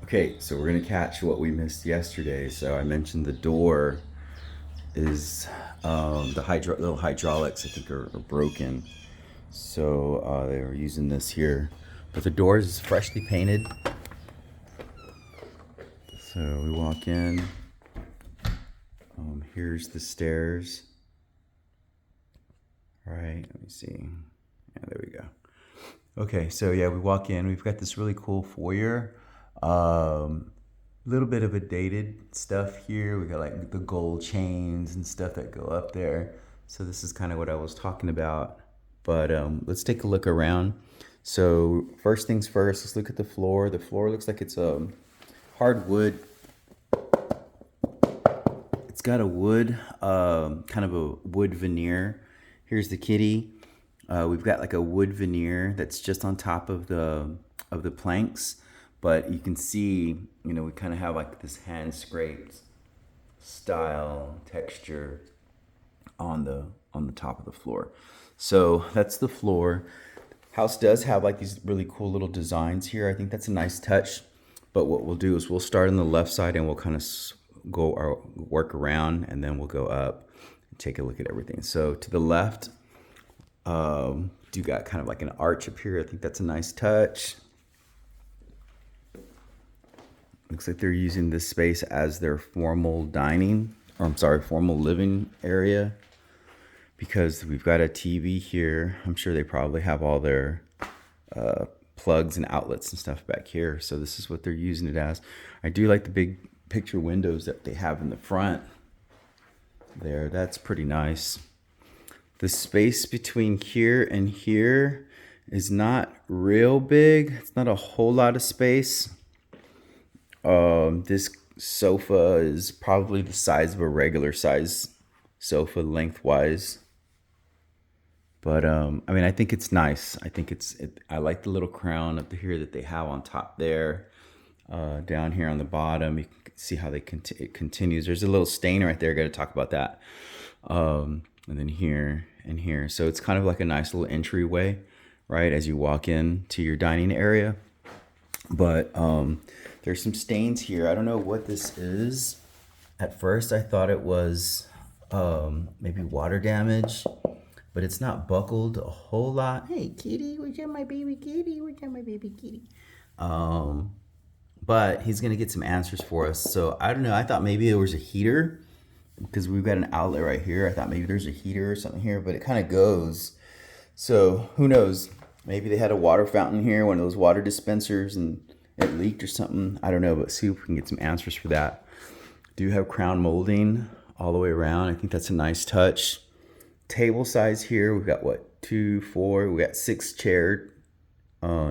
Okay, so we're gonna catch what we missed yesterday. So I mentioned the door is the little hydraulics I think are broken. So they were using this here, but the door is freshly painted. So we walk in. Here's the stairs. All right, let me see. Yeah, there we go. Okay, so yeah, we walk in. We've got this really cool foyer. Little bit of a dated stuff here. We got like the gold chains and stuff that go up there. So this is kind of what I was talking about. But let's take a look around. So first things first, let's look at the floor. The floor looks like it's hardwood. It's got a wood, kind of a wood veneer. Here's the kitty. We've got like a wood veneer that's just on top of the planks, but you can see, we kind of have like this hand scraped style texture on the top of the floor. So that's the floor. House does have like these really cool little designs here. I think that's a nice touch. But what we'll do is we'll start on the left side and we'll kind of go our work around, and then we'll go up and take a look at everything. So to the left, you got kind of like an arch up here. I think that's a nice touch. Looks like they're using this space as their formal dining, or I'm sorry, formal living area, because we've got a TV here. I'm sure they probably have all their plugs and outlets and stuff back here. So this is what they're using it as. I do like the big picture windows that they have in the front there. That's pretty nice. The space between here and here is not real big. It's not a whole lot of space. This sofa is probably the size of a regular size sofa lengthwise. But I mean, I think it's nice. I think I like the little crown up here that they have on top there. Down here on the bottom, you can see how it continues. There's a little stain right there. Got to talk about that. And then here and here. So it's kind of like a nice little entryway, right, as you walk in to your dining area. But there's some stains here. I don't know what this is. At first, I thought it was maybe water damage, but it's not buckled a whole lot. Hey, kitty, where's my baby kitty? Where's my baby kitty? But he's gonna get some answers for us. So I don't know. I thought maybe there was a heater, because we've got an outlet right here. I thought maybe there's a heater or something here, but it kind of goes. So who knows? Maybe they had a water fountain here, one of those water dispensers, and it leaked or something. I don't know, but see if we can get some answers for that. Do have crown molding all the way around. I think that's a nice touch. Table size here, we've got what, 2, 4, we got 6 chair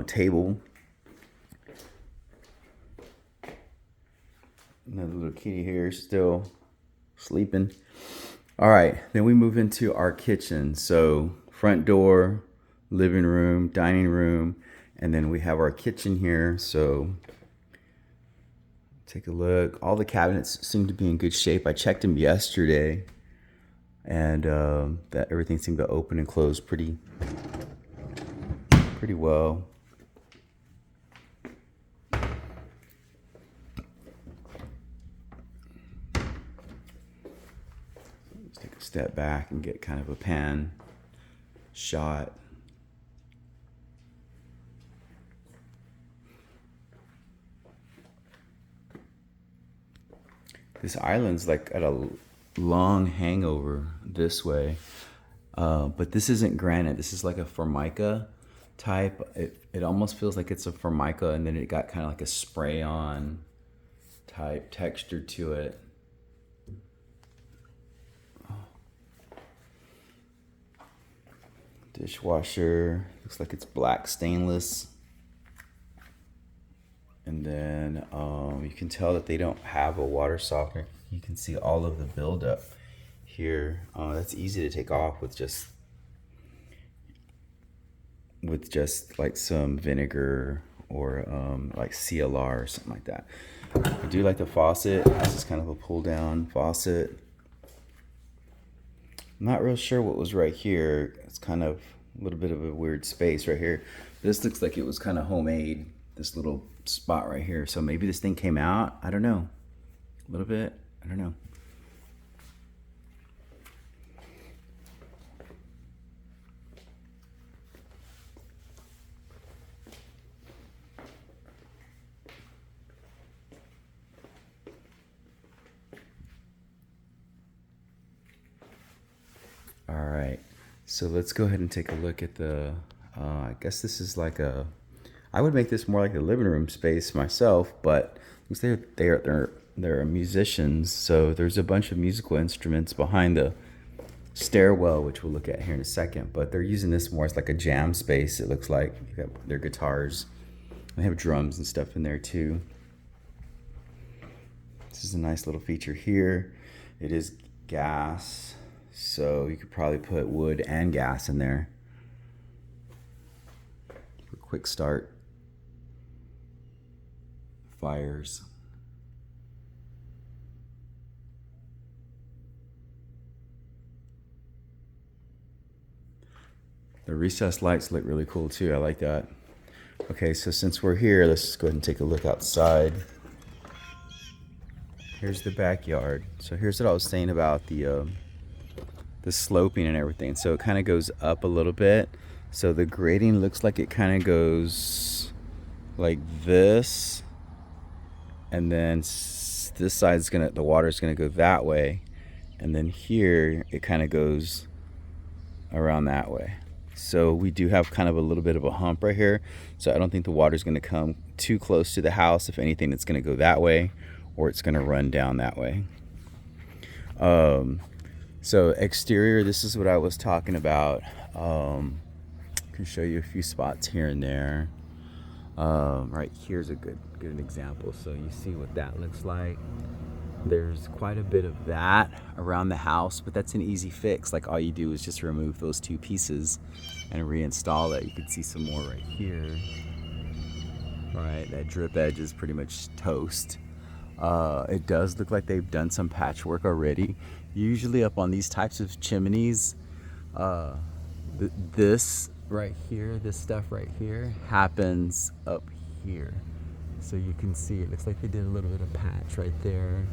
table. Another little kitty here still sleeping. All right, then we move into our kitchen. So front door, living room, dining room, and then we have our kitchen here. So take a look. All the cabinets seem to be in good shape. I checked them yesterday, and that everything seemed to open and close pretty well. Let's take a step back and get kind of a pan shot. This island's like at a long hangover this way, but this isn't granite. This is like a formica type. It almost feels like it's a formica, and then it got kind of like a spray on type texture to it. Dishwasher looks like it's black stainless. And then you can tell that they don't have a water softener. You can see all of the buildup here. That's easy to take off with just like some vinegar or like CLR or something like that. I do like the faucet. This is kind of a pull down faucet. I'm not real sure what was right here. It's kind of a little bit of a weird space right here. This looks like it was kind of homemade. this little spot right here. So maybe this thing came out. I don't know. A little bit. I don't know. All right. So let's go ahead and take a look at the, I guess this is like a, I would make this more like a living room space myself, but they're musicians, so there's a bunch of musical instruments behind the stairwell, which we'll look at here in a second. But they're using this more as like a jam space. It looks like you got their guitars. They have drums and stuff in there too. This is a nice little feature here. It is gas, so you could probably put wood and gas in there for a quick start. Fires. The recessed lights look really cool too. I like that. Okay, so since we're here, let's just go ahead and take a look outside. Here's the backyard. So here's what I was saying about the sloping and everything. So it kind of goes up a little bit. So the grading looks like it kind of goes like this, and then this side's gonna, the water's gonna go that way, and then here it kind of goes around that way. So we do have kind of a little bit of a hump right here. So I don't think the water's gonna come too close to the house. If anything, it's gonna go that way, or it's gonna run down that way. So exterior, this is what I was talking about. I can show you a few spots here and there. Right here's a good example. So you see what that looks like. There's quite a bit of that around the house, but that's an easy fix. Like all you do is just remove those two pieces and reinstall it. You can see some more right here. Right, that drip edge is pretty much toast. It does look like they've done some patchwork already. Usually up on these types of chimneys, this right here, this stuff right here happens up here. So you can see it looks like they did a little bit of patch right there.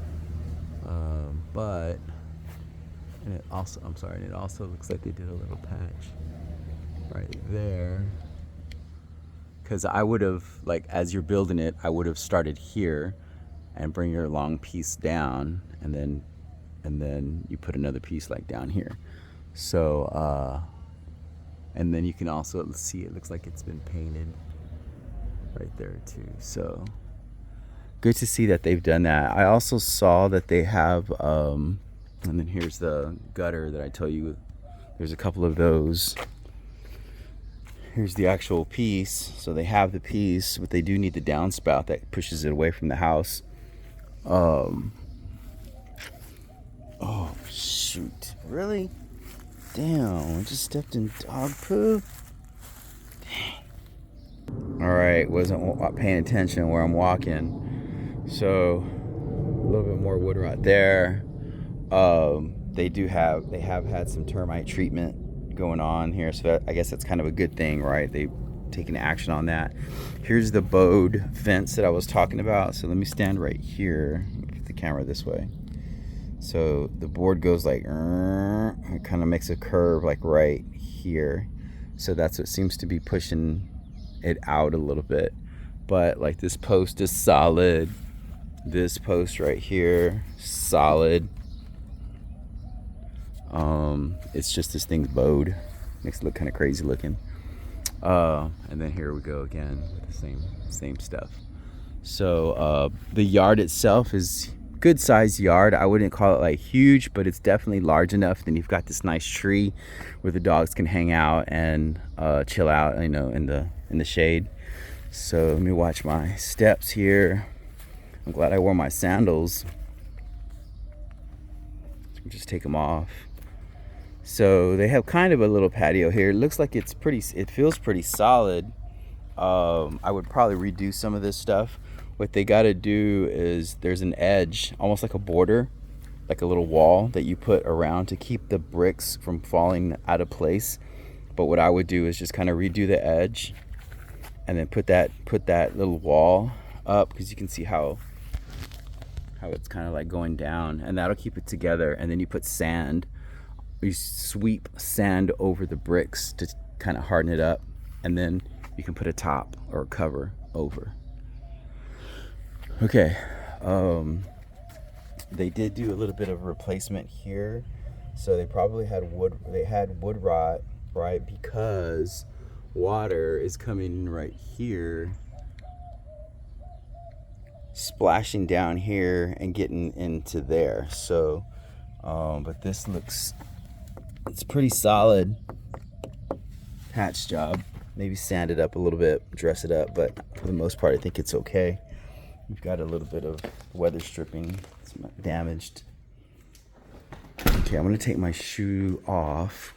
And it also, I'm sorry, and it also looks like they did a little patch right there. Because I would have, like, as you're building it, I would have started here and bring your long piece down, and then you put another piece like down here. So, and then you can also see it looks like it's been painted right there too. So good to see that they've done that. I also saw that they have, and then here's the gutter that I tell you, there's a couple of those. Here's the actual piece. So they have the piece, but they do need the downspout that pushes it away from the house. Oh shoot, really? Damn, I just stepped in dog poo. Dang. All right, wasn't paying attention where I'm walking. So a little bit more wood right there. They have had some termite treatment going on here, so I guess that's kind of a good thing, right? They've taken action on that. Here's the bowed fence that I was talking about. So let me stand right here. Put the camera this way. So the board goes like, it kind of makes a curve like right here. So that's what seems to be pushing it out a little bit. But like this post is solid. This post right here, solid. It's just this thing's bowed. Makes it look kind of crazy looking. And then here we go again with the same stuff. So the yard itself is good sized yard. I wouldn't call it like huge, but it's definitely large enough. Then you've got this nice tree where the dogs can hang out and chill out, you know, in the shade. So let me watch my steps here. I'm glad I wore my sandals. Just take them off. So they have kind of a little patio here. It looks like it feels pretty solid. I would probably redo some of this stuff. What they got to do is there's an edge, almost like a border, like a little wall that you put around to keep the bricks from falling out of place. But what I would do is just kind of redo the edge and then put that little wall up, because you can see how it's kind of like going down, and that'll keep it together. And then you put sand, you sweep sand over the bricks to kind of harden it up, and then you can put a top or a cover over. Okay, they did do a little bit of replacement here, so they probably had wood. They had wood rot, right? Because water is coming right here, splashing down here and getting into there. So, but this looks, it's pretty solid patch job. Maybe sand it up a little bit, dress it up, but for the most part, I think it's okay. We've got a little bit of weather stripping, it's damaged. Okay, I'm gonna take my shoe off.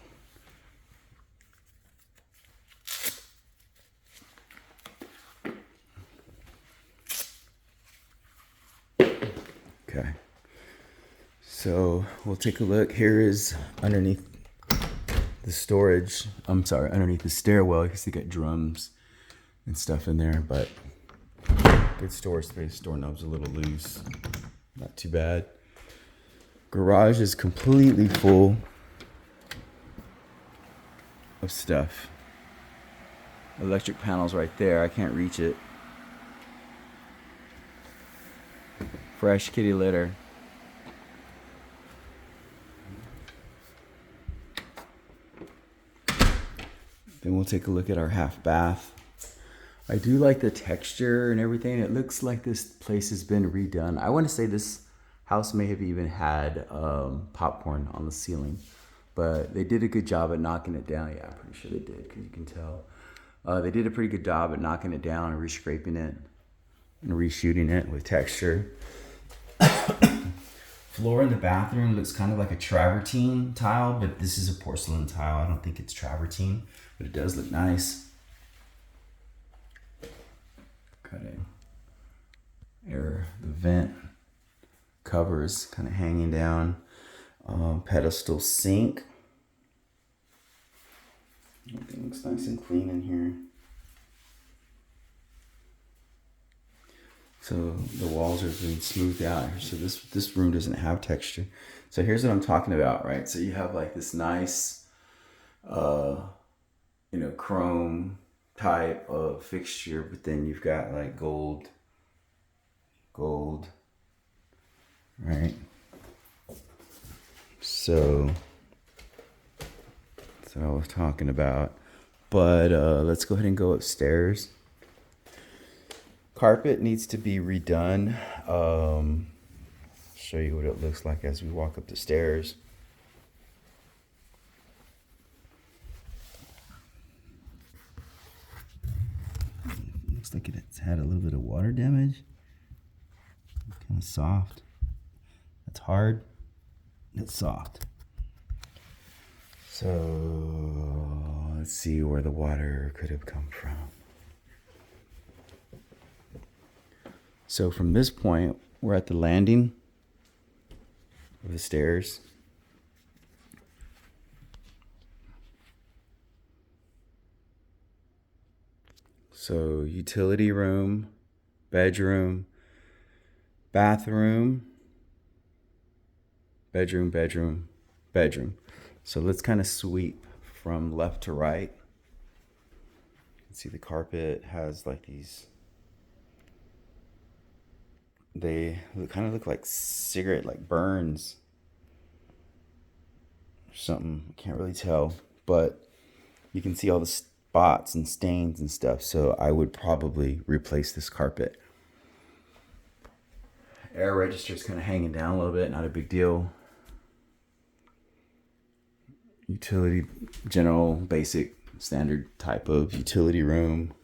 Okay, so we'll take a look. Here is underneath the storage. I'm sorry, underneath the stairwell. You can see got drums and stuff in there, but good storage space. Doorknob's a little loose, not too bad. Garage is completely full of stuff. Electric panels right there. I can't reach it. Fresh kitty litter. Then we'll take a look at our half bath. I do like the texture and everything. It looks like this place has been redone. I want to say this house may have even had popcorn on the ceiling, but they did a good job at knocking it down. Yeah, I'm pretty sure they did, because you can tell. They did a pretty good job at knocking it down and re-scraping it and reshooting it with texture. Floor in the bathroom looks kind of like a travertine tile, but this is a porcelain tile. I don't think it's travertine, but it does look nice. Cutting. The vent covers kind of hanging down. Pedestal sink. Everything looks nice and clean in here. So the walls are being smoothed out here. So this room doesn't have texture. So here's what I'm talking about, right? So you have like this nice, chrome type of fixture, but then you've got like gold, right? So that's what I was talking about. But let's go ahead and go upstairs. Carpet needs to be redone. Show you what it looks like as we walk up the stairs. Looks like it's had a little bit of water damage. Kind of soft. That's hard. It's soft. So let's see where the water could have come from. So from this point, we're at the landing of the stairs. So utility room, bedroom, bathroom, bedroom. So let's kind of sweep from left to right. You can see the carpet has like these, they kind of look like cigarette, like burns or something. I can't really tell, but you can see all the spots and stains and stuff. So I would probably replace this carpet. Air register is kind of hanging down a little bit, not a big deal. Utility, general, basic, standard type of utility room.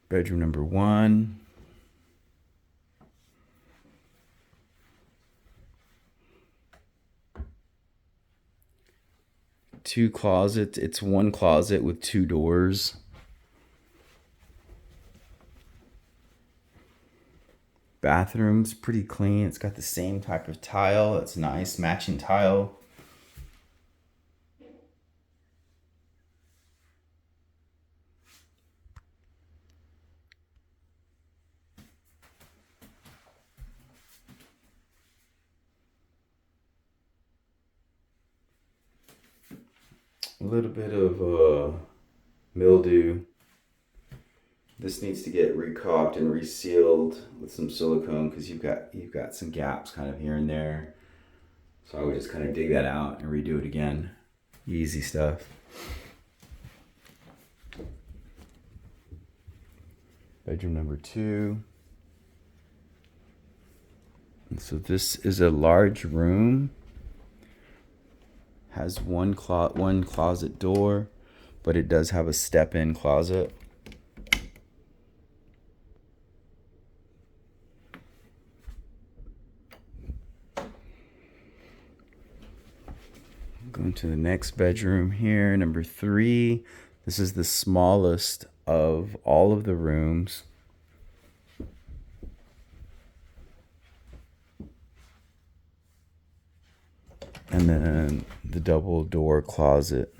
Bedroom number 1. Two closets. It's one closet with 2 doors. Bathroom's pretty clean. It's got the same type of tile. It's nice, matching tile. a little bit of mildew. This needs to get recaulked and resealed with some silicone because you've got some gaps kind of here and there. So I would just kind of dig that out and redo it again. Easy stuff. Bedroom number 2. And so this is a large room. Has one closet door, but it does have a step-in closet. Going to the next bedroom here, number 3. This is the smallest of all of the rooms. And then the double door closet.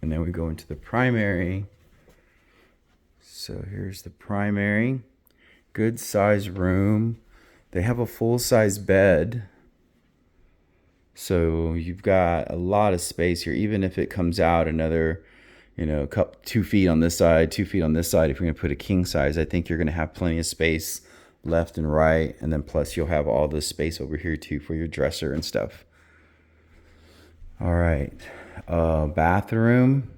And then we go into the primary. So here's the primary. Good size room. They have a full size bed. So you've got a lot of space here, even if it comes out another, 2 feet on this side, 2 feet on this side. If you're going to put a king size, I think you're going to have plenty of space left and right. And then plus you'll have all this space over here too for your dresser and stuff. All right. Bathroom.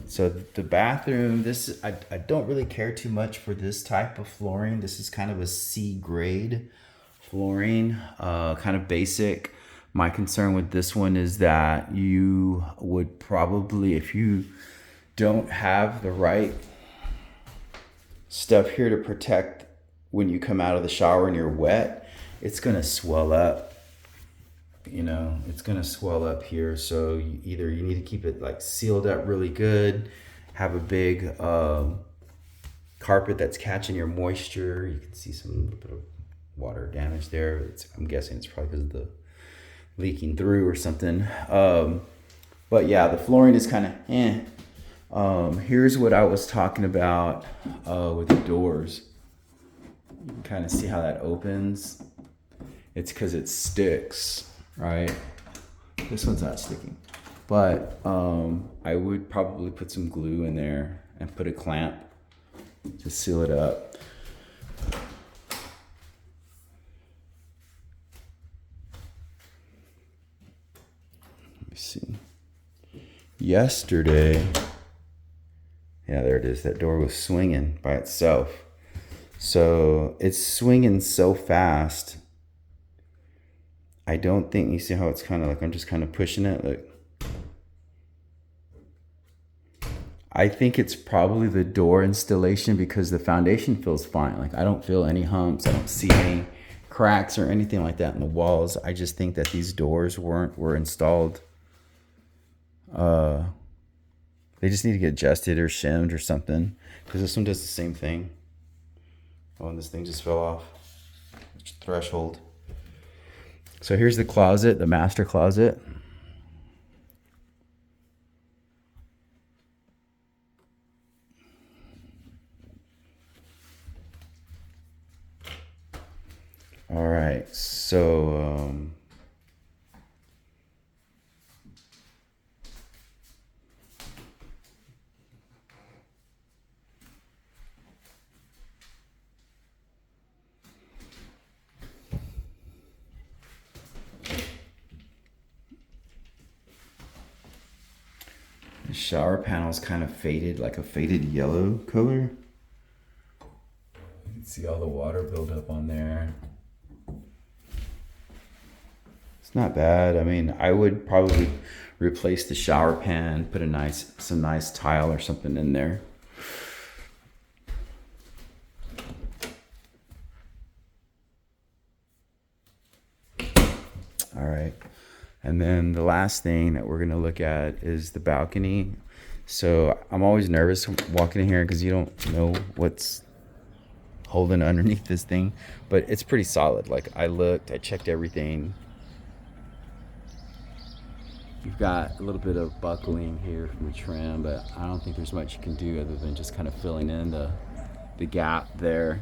So the bathroom, I don't really care too much for this type of flooring. This is kind of a C grade flooring, kind of basic. My concern with this one is that you would probably, if you don't have the right stuff here to protect when you come out of the shower and you're wet, it's gonna swell up. It's gonna swell up here. So you need to keep it like sealed up really good. Have a big carpet that's catching your moisture. You can see some little bit of water damage there. I'm guessing it's probably because of the leaking through or something. But yeah, the flooring is kind of here's what I was talking about with the doors. You can kind of see how that opens. It's because it sticks. Right, this one's not sticking, but I would probably put some glue in there and put a clamp to seal it up. Let me see. Yesterday, yeah, there it is. That door was swinging by itself. So it's swinging so fast. I don't think, you see how it's kind of like, I'm just kind of pushing it. Like, I think it's probably the door installation because the foundation feels fine. Like I don't feel any humps. I don't see any cracks or anything like that in the walls. I just think that these doors were installed. They just need to get adjusted or shimmed or something, because this one does the same thing. Oh, and this thing just fell off. Threshold. So here's the closet, the master closet. All right, so the shower panel's kind of faded, like a faded yellow color. You can see all the water buildup on there. It's not bad. I mean, I would probably replace the shower pan, put some nice tile or something in there. All right. And then the last thing that we're going to look at is the balcony. So I'm always nervous walking in here because you don't know what's holding underneath this thing, but it's pretty solid. Like I checked everything. You've got a little bit of buckling here from the trim, but I don't think there's much you can do other than just kind of filling in the gap there.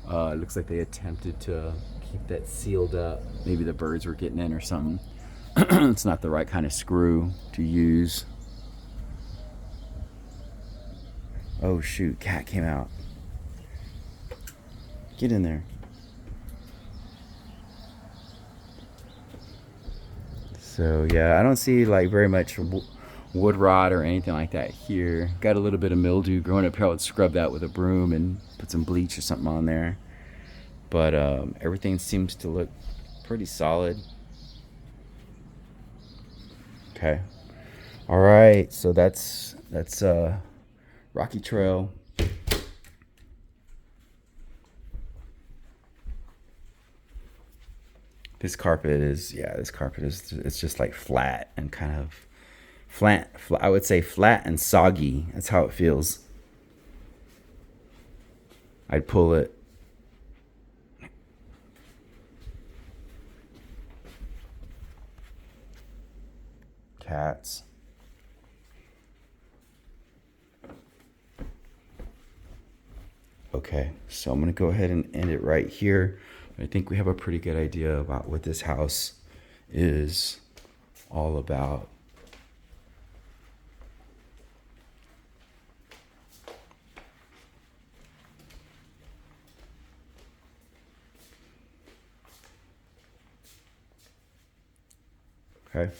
Looks like they attempted to keep that sealed up. Maybe the birds were getting in or something. It's not the right kind of screw to use. Oh shoot, cat came out. Get in there. So yeah, I don't see like very much wood rot or anything like that here. Got a little bit of mildew growing up here. I would scrub that with a broom and put some bleach or something on there. But everything seems to look pretty solid. Okay. All right. So that's Rocky.Trail. This carpet is, yeah, this carpet is, it's just like flat and kind of flat, I would say flat and soggy. That's how it feels. I'd pull it. Cats. Okay, so I'm gonna go ahead and end it right here. I think we have a pretty good idea about what this house is all about. Okay.